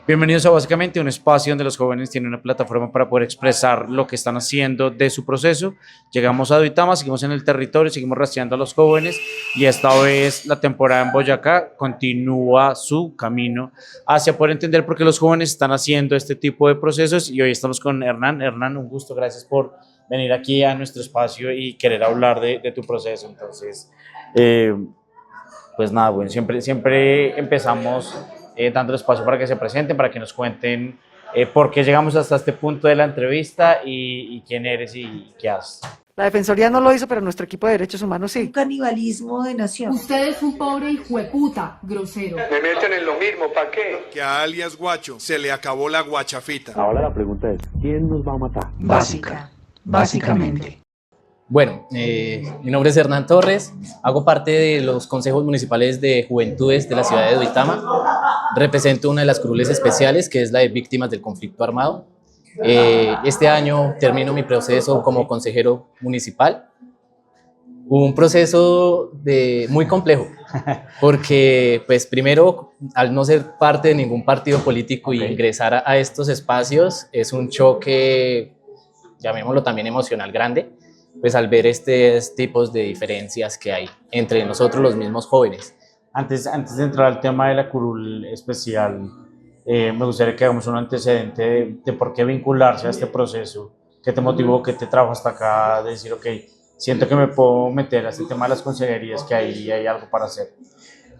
Bienvenidos a básicamente un espacio donde los jóvenes tienen una plataforma para poder expresar lo que están haciendo de su proceso. Llegamos a Duitama, seguimos en el territorio, seguimos rastreando a los jóvenes y esta vez la temporada en Boyacá continúa su camino hacia poder entender por qué los jóvenes están haciendo este tipo de procesos y hoy estamos con Hernán. Hernán, un gusto, gracias por venir aquí a nuestro espacio y querer hablar de tu proceso. Entonces, pues nada, bueno, siempre empezamos dando espacio para que se presenten, para que nos cuenten por qué llegamos hasta este punto de la entrevista y quién eres y qué haces. La Defensoría no lo hizo, pero nuestro equipo de Derechos Humanos sí. Un canibalismo de nación. Usted es un pobre hijueputa, grosero. Me meten en lo mismo, ¿para qué? Que a alias Guacho se le acabó la guachafita. Ahora la pregunta es, ¿quién nos va a matar? Básicamente. Bueno, mi nombre es Hernán Torres, hago parte de los consejos municipales de juventudes de la ciudad de Duitama, represento una de las curules especiales que es la de víctimas del conflicto armado. Este año termino mi proceso como consejero municipal, un proceso muy complejo, porque pues primero al no ser parte de ningún partido político y ingresar a estos espacios es un choque, llamémoslo también emocional grande, pues al ver estos tipos de diferencias que hay entre nosotros los mismos jóvenes. Antes de entrar al tema de la curul especial, me gustaría que hagamos un antecedente de por qué vincularse a este proceso, qué te motivó, qué te trajo hasta acá, de decir, ok, siento que me puedo meter a este tema de las consejerías, que ahí hay algo para hacer.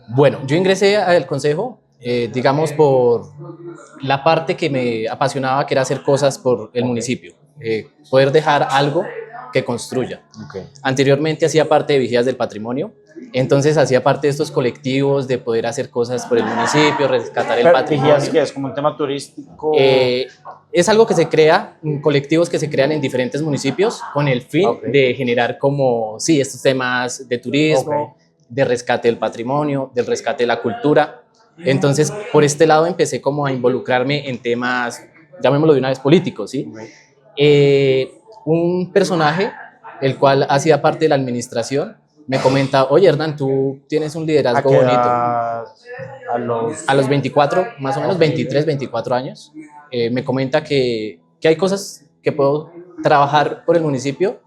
Bueno, yo ingresé al consejo, digamos, por la parte que me apasionaba, que era hacer cosas por el municipio, poder dejar algo que construya. Anteriormente hacía parte de Vigías del Patrimonio, entonces hacía parte de estos colectivos de poder hacer cosas por el municipio, rescatar el patrimonio. ¿Vigías qué es? ¿Como un tema turístico? Es algo que se crea, colectivos que se crean en diferentes municipios con el fin de generar como, sí, estos temas de turismo, de rescate del patrimonio, del rescate de la cultura. Entonces, por este lado empecé como a involucrarme en temas, llamémoslo de una vez, políticos, ¿sí? Un personaje, el cual hacía parte de la administración, me comenta, oye Hernán, tú tienes un liderazgo bonito. A los 24, más o menos 23, 24 años, me comenta que hay cosas que puedo trabajar por el municipio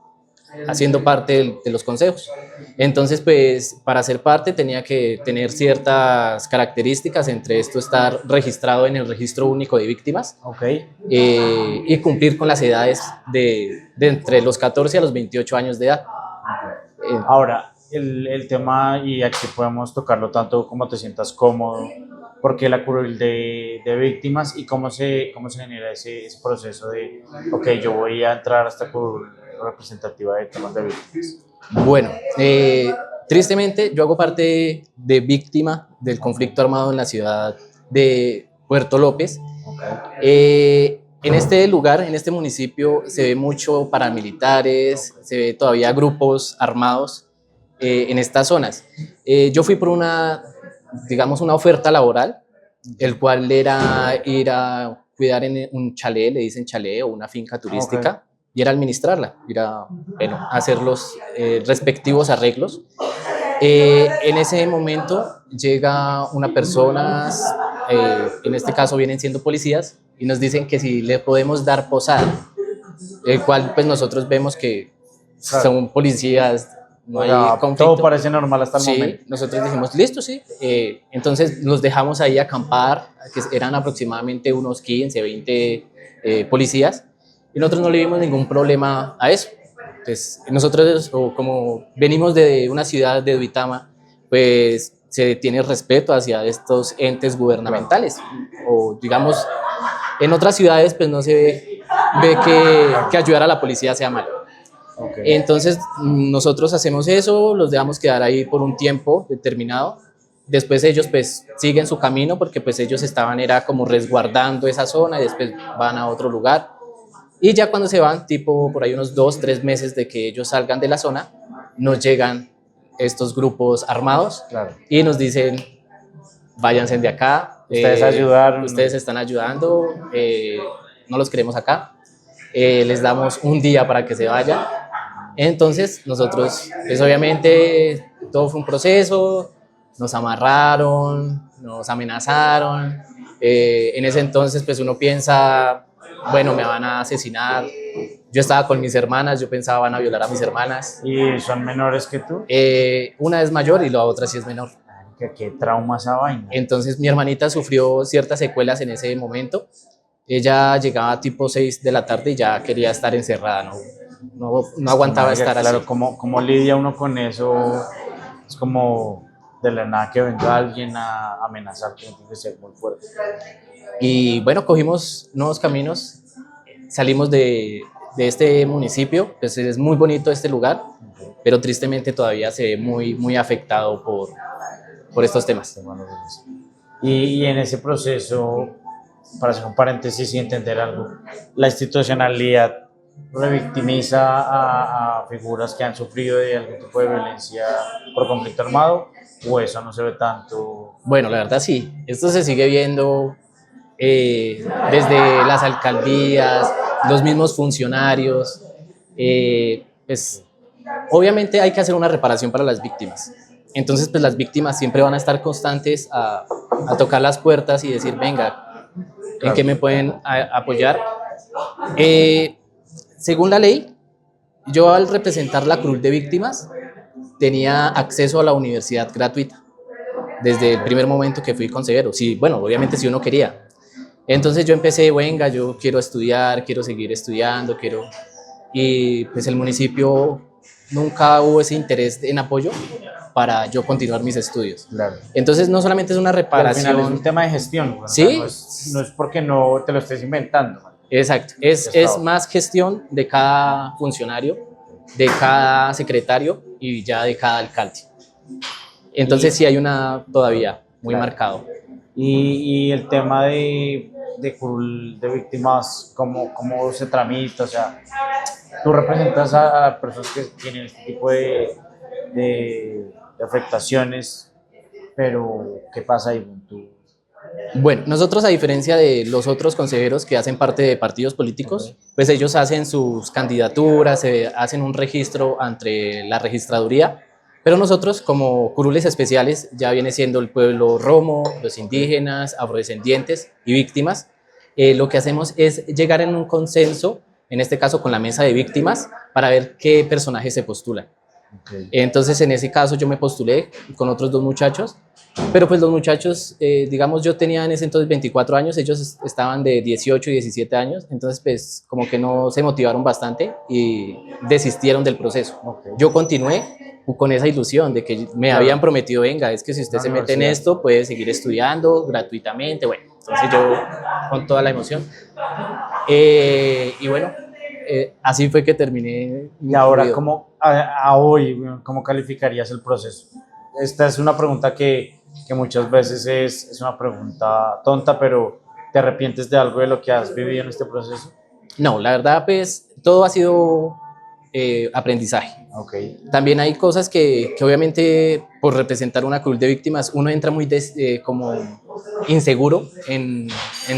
haciendo parte de los consejos. Entonces, pues, para ser parte tenía que tener ciertas características, entre esto estar registrado en el Registro Único de Víctimas y cumplir con las edades de entre los 14 a los 28 años de edad. Ahora, el tema, y aquí podemos tocarlo tanto como te sientas cómodo, porque la curul de víctimas y cómo se genera ese proceso de, ok, yo voy a entrar a esta curul representativa de temas de víctimas. Bueno, tristemente yo hago parte de víctima del conflicto armado en la ciudad de Puerto López. En este lugar, en este municipio, se ve mucho paramilitares, se ve todavía grupos armados en estas zonas. Yo fui por una oferta laboral, el cual era ir a cuidar en un chalet, le dicen chalet, o una finca turística, y era administrarla, era hacer los respectivos arreglos. En ese momento llega una persona, en este caso vienen siendo policías, y nos dicen que si le podemos dar posada, el cual pues nosotros vemos que son policías, no hay conflicto. Todo parece normal hasta el momento. Nosotros dijimos, listo, sí. Entonces los dejamos ahí acampar, que eran aproximadamente unos 15, 20 policías, y nosotros no le vimos ningún problema a eso. Pues nosotros, como venimos de una ciudad de Duitama, pues se tiene respeto hacia estos entes gubernamentales. O digamos, en otras ciudades pues no se ve que ayudar a la policía sea malo. Entonces nosotros hacemos eso, los dejamos quedar ahí por un tiempo determinado. Después ellos pues siguen su camino porque pues ellos era como resguardando esa zona y después van a otro lugar. Y ya cuando se van, tipo por ahí unos 2, 3 meses de que ellos salgan de la zona, nos llegan estos grupos armados y nos dicen, váyanse de acá, ustedes están ayudando, no los queremos acá, les damos un día para que se vayan. Entonces nosotros, pues obviamente todo fue un proceso, nos amarraron, nos amenazaron, En ese entonces pues uno piensa, bueno, me van a asesinar. Yo estaba con mis hermanas, yo pensaba van a violar a mis hermanas. ¿Y son menores que tú? Una es mayor y la otra sí es menor. ¿Qué trauma esa vaina? Entonces mi hermanita sufrió ciertas secuelas en ese momento. Ella llegaba tipo 6 de la tarde y ya quería estar encerrada, no aguantaba Marica, estar claro, así. ¿cómo lidia uno con eso? Es como de la nada que venga alguien a amenazar, que tiene que ser muy fuerte. Y bueno, cogimos nuevos caminos, salimos de este municipio, pues es muy bonito este lugar, pero tristemente todavía se ve muy afectado por estos temas. Y en ese proceso, para hacer un paréntesis y entender algo, la institucionalidad revictimiza a figuras que han sufrido de algún tipo de violencia por conflicto armado, o eso no se ve tanto. Bueno, la verdad sí, esto se sigue viendo desde las alcaldías, los mismos funcionarios. Pues, obviamente hay que hacer una reparación para las víctimas. Entonces, pues las víctimas siempre van a estar constantes a tocar las puertas y decir, venga, ¿en qué me pueden apoyar? Según la ley, yo al representar la Cruz de Víctimas tenía acceso a la universidad gratuita desde el primer momento que fui consejero. Sí, bueno, obviamente si uno quería. Entonces yo empecé, venga, yo quiero estudiar, quiero seguir estudiando, y pues el municipio nunca hubo ese interés en apoyo para yo continuar mis estudios. Claro. Entonces no solamente es una Al final reparación. es un tema de gestión. ¿No? Sí. O sea, no es porque no te lo estés inventando. Exacto, es más gestión de cada funcionario, de cada secretario y ya de cada alcalde. Entonces sí hay una todavía muy marcado. Y el tema de curul de víctimas, ¿cómo se tramita? O sea, tú representas a personas que tienen este tipo de afectaciones, pero ¿qué pasa ahí? Bueno, nosotros a diferencia de los otros consejeros que hacen parte de partidos políticos, pues ellos hacen sus candidaturas, hacen un registro ante la registraduría, pero nosotros como curules especiales ya viene siendo el pueblo romo, los indígenas, afrodescendientes y víctimas. Lo que hacemos es llegar en un consenso, en este caso con la mesa de víctimas, para ver qué personajes se postulan. Okay. Entonces en ese caso yo me postulé con otros 2 muchachos, pero pues los muchachos, digamos yo tenía en ese entonces 24 años, ellos estaban de 18 y 17 años, entonces pues como que no se motivaron bastante y desistieron del proceso. Okay. Yo continué con esa ilusión de que me habían prometido, venga, es que si usted se mete en esto puede seguir estudiando gratuitamente, bueno, entonces yo con toda la emoción. Y bueno, así fue que terminé. Y ahora, a hoy, ¿cómo calificarías el proceso? Esta es una pregunta que muchas veces es una pregunta tonta, pero ¿te arrepientes de algo de lo que has vivido en este proceso? No, la verdad, pues todo ha sido aprendizaje. Okay. También hay cosas que obviamente por representar una cruz de víctimas uno entra muy como inseguro en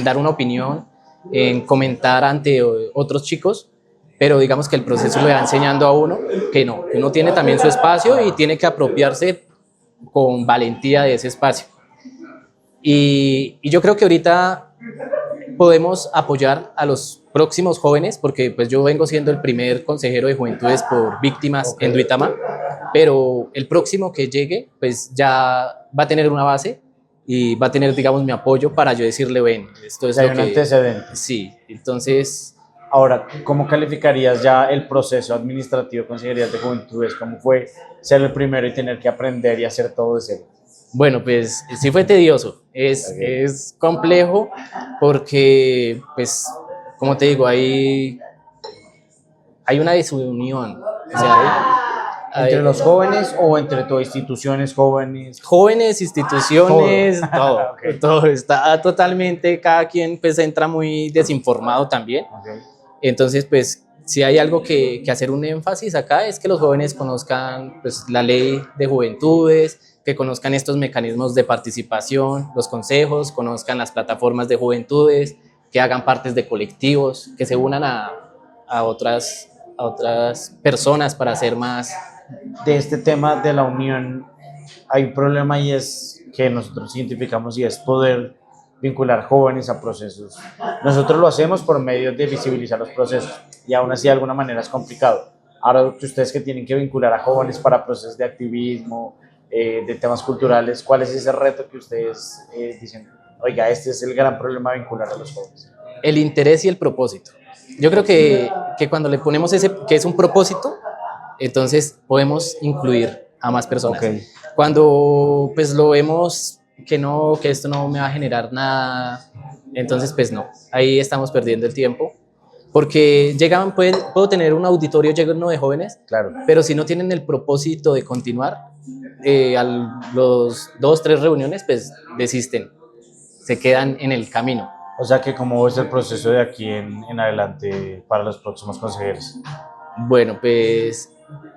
dar una opinión, en comentar ante otros chicos, pero digamos que el proceso le va enseñando a uno que no, que uno tiene también su espacio y tiene que apropiarse con valentía de ese espacio. Y yo creo que ahorita podemos apoyar a los próximos jóvenes, porque pues yo vengo siendo el primer consejero de juventudes por víctimas en Duitama, pero el próximo que llegue pues ya va a tener una base y va a tener, digamos, mi apoyo para yo decirle, ven, esto es hay lo un que... antecedente. Sí, entonces... Ahora, ¿cómo calificarías ya el proceso administrativo de Consejerías de Juventudes? ¿Cómo fue ser el primero y tener que aprender y hacer todo de cero? Bueno, pues sí fue tedioso, es complejo porque, pues, como te digo, hay una desunión. O sea, ¿Entre los jóvenes o entre todas instituciones jóvenes? Jóvenes, instituciones, todo, Okay. todo está totalmente, cada quien pues entra muy desinformado también. Okay. Entonces, pues, si hay algo que hacer un énfasis acá es que los jóvenes conozcan pues, la ley de juventudes, que conozcan estos mecanismos de participación, los consejos, conozcan las plataformas de juventudes, que hagan partes de colectivos, que se unan a otras personas para hacer más. De este tema de la unión hay un problema y es que nosotros identificamos y es poder vincular jóvenes a procesos. Nosotros lo hacemos por medio de visibilizar los procesos y aún así de alguna manera es complicado. Ahora que ustedes que tienen que vincular a jóvenes para procesos de activismo, de temas culturales, ¿cuál es ese reto que ustedes dicen, oiga, este es el gran problema de vincular a los jóvenes? El interés y el propósito. Yo creo que cuando le ponemos que es un propósito, entonces podemos incluir a más personas. Okay. Cuando pues lo vemos que no, que esto no me va a generar nada, entonces pues no, ahí estamos perdiendo el tiempo, porque puedo tener un auditorio lleno de jóvenes, Claro. pero si no tienen el propósito de continuar, a los 2, 3 reuniones pues desisten, se quedan en el camino. O sea que cómo es el proceso de aquí en adelante para los próximos consejeros. Bueno, pues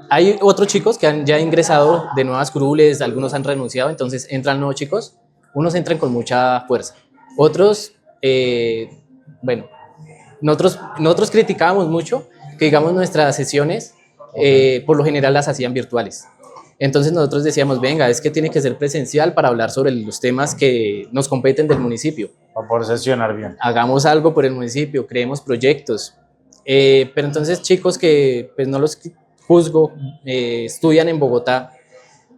hay otros chicos que han ya ingresado de nuevas curules, algunos han renunciado, entonces entran nuevos chicos, unos entran con mucha fuerza, otros, bueno, nosotros criticábamos mucho que digamos nuestras sesiones por lo general las hacían virtuales. Entonces nosotros decíamos, venga, es que tiene que ser presencial para hablar sobre los temas que nos competen del municipio. Para poder sesionar bien. Hagamos algo por el municipio, creemos proyectos. Pero entonces chicos que pues no los juzgo, estudian en Bogotá,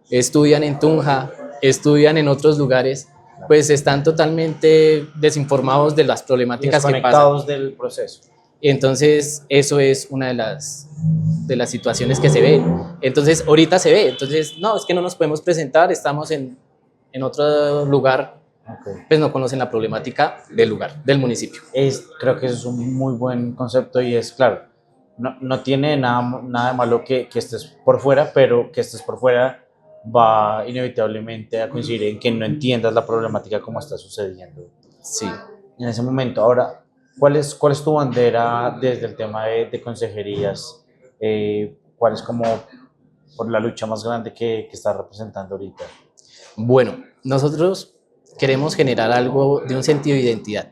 estudian en Tunja, estudian en otros lugares, pues están totalmente desinformados de las problemáticas que pasan. Desconectados del proceso. Entonces eso es una de las situaciones que se ven. Entonces ahorita se ve, entonces no, es que no nos podemos presentar, estamos en otro lugar. Okay. Pues no conocen la problemática del lugar, del municipio. Creo que eso es un muy buen concepto y es claro, no tiene nada de malo que estés por fuera, pero que estés por fuera va inevitablemente a coincidir en que no entiendas la problemática como está sucediendo. Sí. En ese momento, ahora, ¿cuál es tu bandera desde el tema de consejerías? ¿Cuál es como por la lucha más grande que estás representando ahorita? Bueno, nosotros queremos generar algo de un sentido de identidad.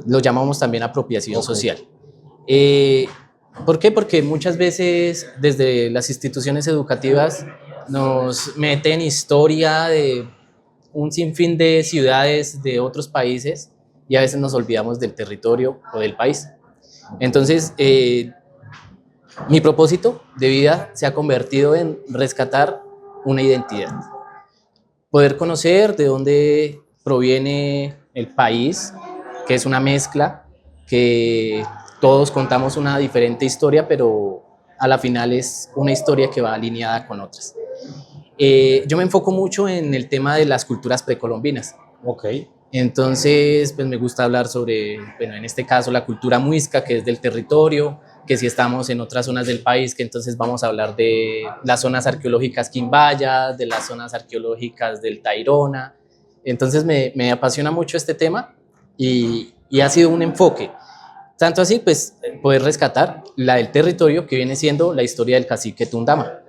Lo llamamos también apropiación social. ¿Por qué? Porque muchas veces desde las instituciones educativas nos meten historia de un sinfín de ciudades de otros países y a veces nos olvidamos del territorio o del país. Entonces, mi propósito de vida se ha convertido en rescatar una identidad. Poder conocer de dónde proviene el país, que es una mezcla, que todos contamos una diferente historia, pero a la final es una historia que va alineada con otras. Yo me enfoco mucho en el tema de las culturas precolombinas. Ok. Entonces, pues me gusta hablar sobre, bueno, en este caso la cultura muisca, que es del territorio, que si estamos en otras zonas del país, que entonces vamos a hablar de las zonas arqueológicas Quimbaya, de las zonas arqueológicas del Tayrona. Entonces me apasiona mucho este tema y ha sido un enfoque. Tanto así, pues, poder rescatar la del territorio, que viene siendo la historia del cacique Tundama.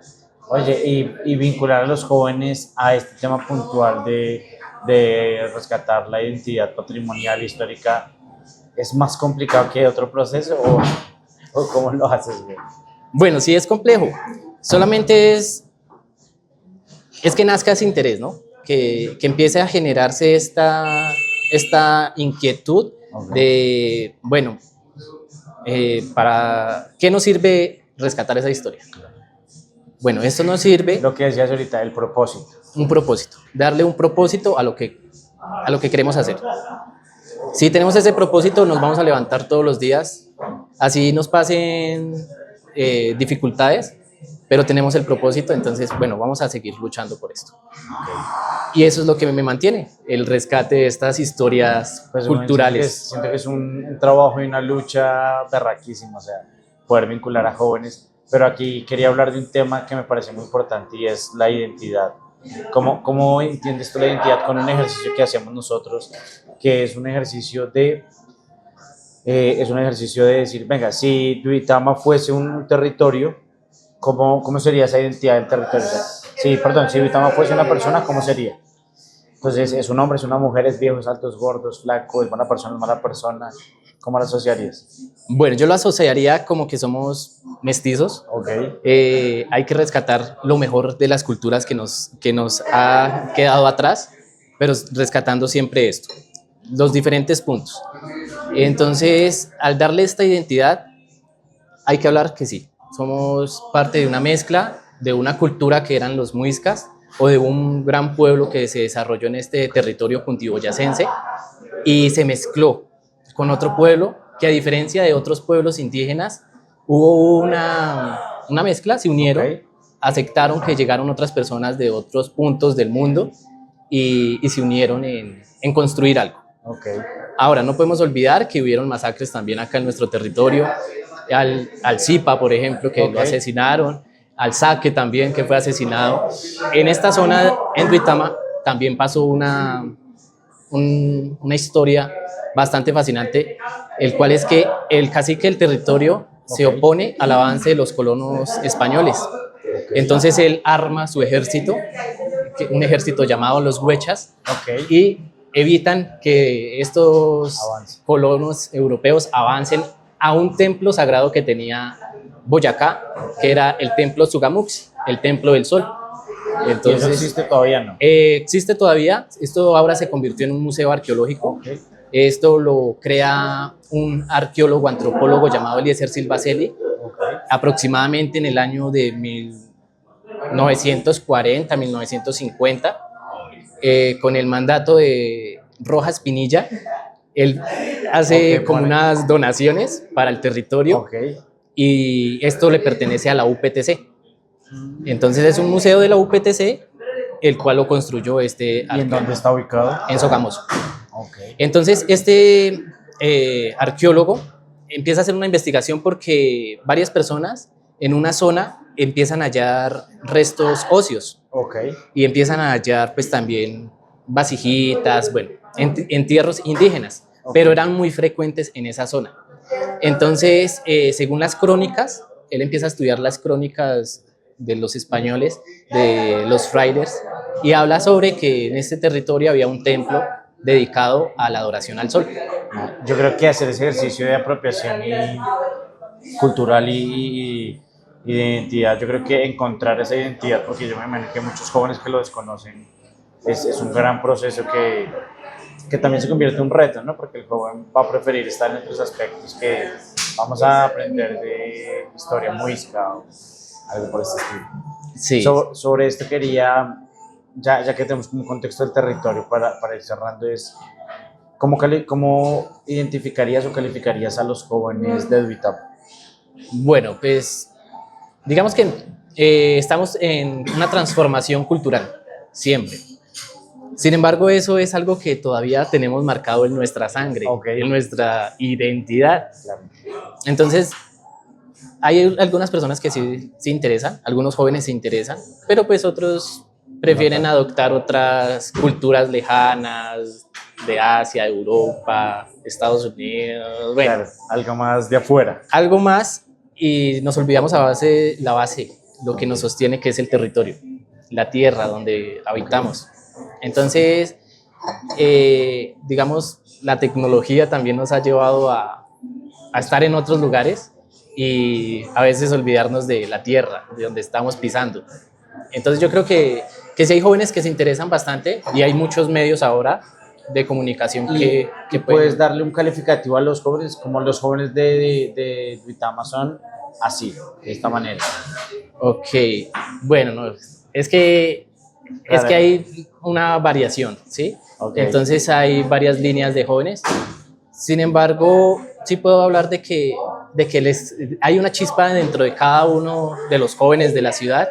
Oye, y vincular a los jóvenes a este tema puntual de rescatar la identidad patrimonial histórica, ¿es más complicado que otro proceso o cómo lo haces, güey? Bueno, sí es complejo, solamente es que nazca ese interés, ¿no? Que empiece a generarse esta inquietud de, bueno, ¿para qué nos sirve rescatar esa historia? Bueno, esto nos sirve... Lo que decías ahorita, el propósito. Un propósito, darle un propósito a lo que queremos hacer. Si tenemos ese propósito, nos vamos a levantar todos los días, así nos pasen dificultades, pero tenemos el propósito, entonces, bueno, vamos a seguir luchando por esto. Y eso es lo que me mantiene, el rescate de estas historias Pues, culturales. Siento que es un trabajo y una lucha berraquísima, o sea, poder vincular a jóvenes. Pero aquí quería hablar de un tema que me parece muy importante y es la identidad. ¿Cómo entiendes tú la identidad con un ejercicio que hacemos nosotros, que es un ejercicio de decir, venga, si Duitama fuese un territorio, ¿cómo sería esa identidad del territorio? O sea, si Duitama fuese una persona, ¿cómo sería? Entonces, ¿es un hombre, es una mujer, es viejo, es alto, es gordo, es flaco, es buena persona, es mala persona? ¿Cómo lo asociarías? Bueno, yo lo asociaría como que somos mestizos. Okay. Hay que rescatar lo mejor de las culturas que nos ha quedado atrás, pero rescatando siempre esto. los diferentes puntos. Entonces, al darle esta identidad, hay que hablar que sí, somos parte de una mezcla, de una cultura que eran los muiscas, o de un gran pueblo que se desarrolló en este territorio cundiboyacense y se mezcló con otro pueblo que, a diferencia de otros pueblos indígenas, hubo una mezcla, se unieron, Ok. aceptaron que llegaron otras personas de otros puntos del mundo y se unieron en construir algo. Ok. Ahora, no podemos olvidar que hubieron masacres también acá en nuestro territorio, al Zipa, por ejemplo, que Ok. lo asesinaron, al Saque también, que fue asesinado. En esta zona, en Duitama, también pasó una historia bastante fascinante, el cual es que el cacique del territorio se Ok. opone al avance de los colonos españoles. Entonces él arma su ejército, un ejército llamado los Huechas, Ok. y evitan que estos Avance. colonos europeos avancen a un templo sagrado que tenía Boyacá, que era el templo Sugamuxi, el templo del sol. ¿Y eso Entonces, existe todavía no? existe todavía, esto ahora se convirtió en un museo arqueológico. Ok. Esto lo crea un arqueólogo antropólogo llamado Eliezer Silva Celi, Ok. aproximadamente en el año de 1940, 1950, con el mandato de Rojas Pinilla. Él hace Ok, como pone. unas donaciones para el territorio Ok. y esto le pertenece a la UPTC. Entonces es un museo de la UPTC, el cual lo construyó ¿Y en dónde está ubicado? en Sogamoso. Ok. Entonces este arqueólogo empieza a hacer una investigación porque varias personas en una zona empiezan a hallar restos óseos Ok. y empiezan a hallar pues también vasijitas, bueno, entierros indígenas, pero eran muy frecuentes en esa zona. Entonces, según las crónicas, él empieza a estudiar las crónicas de los españoles, de los frailes, y habla sobre que en este territorio había un templo dedicado a la adoración al sol. Yo creo que hacer ese ejercicio de apropiación cultural y de identidad, yo creo que encontrar esa identidad, porque yo me imagino que muchos jóvenes que lo desconocen, es un gran proceso que también se convierte en un reto, ¿no? Porque el joven va a preferir estar en otros aspectos que vamos a aprender de historia muisca o algo por este estilo. Sí. Sobre esto quería, ya que tenemos un contexto del territorio para ir cerrando, es ¿cómo identificarías o calificarías a los jóvenes de Duitama? Bueno, pues digamos que estamos en una transformación cultural, siempre. Sin embargo, eso es algo que todavía tenemos marcado en nuestra sangre, Ok. en nuestra identidad. Claro. Entonces, hay algunas personas que sí se interesan, algunos jóvenes se interesan, pero pues otros prefieren adoptar otras culturas lejanas de Asia, Europa, Estados Unidos, bueno, Claro, algo más de afuera. algo más, y nos olvidamos la base, lo que nos sostiene, que es el territorio, la tierra donde habitamos. Entonces, digamos, la tecnología también nos ha llevado a estar en otros lugares y a veces olvidarnos de la tierra, de donde estamos pisando. Entonces yo creo que sí hay jóvenes que se interesan bastante y hay muchos medios ahora de comunicación que Puedes darle un calificativo a los jóvenes, como los jóvenes de Duitama son así, de esta manera. Ok, bueno, no, es que hay una variación, ¿sí? Ok. Entonces hay varias líneas de jóvenes. Sin embargo, sí puedo hablar de que hay una chispa dentro de cada uno de los jóvenes de la ciudad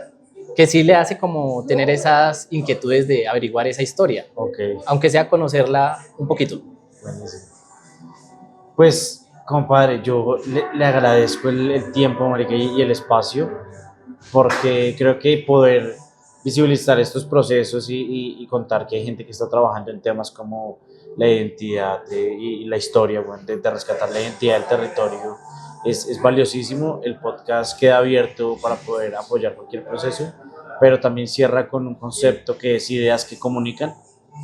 que sí le hace como tener esas inquietudes de averiguar esa historia, Ok, aunque sea conocerla un poquito. buenísimo. Pues, compadre, yo le agradezco el tiempo, marica, y el espacio, porque creo que poder visibilizar estos procesos y contar que hay gente que está trabajando en temas como la identidad y la historia, bueno, de rescatar la identidad del territorio, es valiosísimo. El podcast queda abierto para poder apoyar cualquier proceso, pero también cierra con un concepto que es ideas que comunican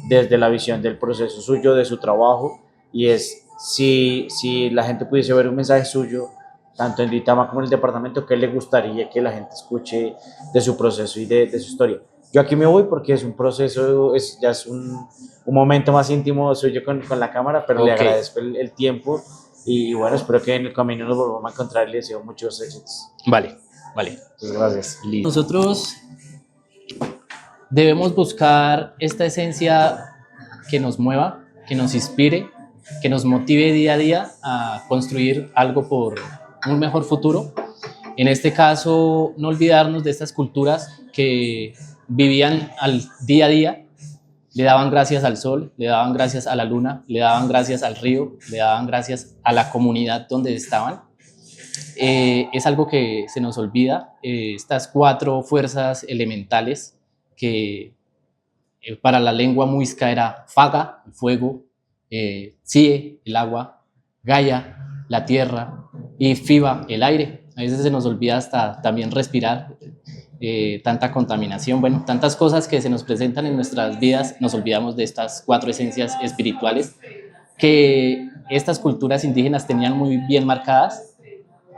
desde la visión del proceso suyo, de su trabajo, y es si la gente pudiese ver un mensaje suyo, tanto en Duitama como en el departamento, ¿qué le gustaría que la gente escuche de su proceso y de su historia? Yo aquí me voy porque es un proceso, ya es un momento más íntimo suyo con la cámara, pero le Ok. agradezco el tiempo y bueno, espero que en el camino nos volvamos a encontrar y les deseo muchos éxitos. Vale, vale. Muchas gracias. Nosotros debemos buscar esta esencia que nos mueva, que nos inspire, que nos motive día a día a construir algo por un mejor futuro. En este caso, no olvidarnos de estas culturas que vivían al día a día, le daban gracias al sol, le daban gracias a la luna, le daban gracias al río, le daban gracias a la comunidad donde estaban. Es algo que se nos olvida, estas 4 fuerzas elementales que para la lengua muisca era Faga, el fuego, Sie, el agua, Gaia, la tierra y Fiba, el aire. A veces se nos olvida hasta también respirar, tanta contaminación, bueno, tantas cosas que se nos presentan en nuestras vidas, nos olvidamos de estas 4 esencias espirituales que estas culturas indígenas tenían muy bien marcadas.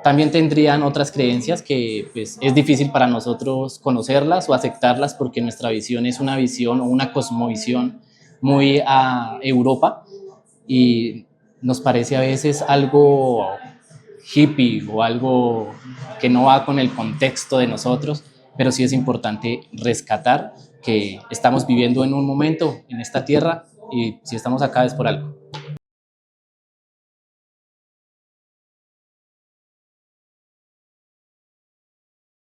También tendrían otras creencias que pues, es difícil para nosotros conocerlas o aceptarlas porque nuestra visión es una visión o una cosmovisión muy a Europa y nos parece a veces algo hippie o algo que no va con el contexto de nosotros, pero sí es importante rescatar que estamos viviendo en un momento en esta tierra y si estamos acá es por algo.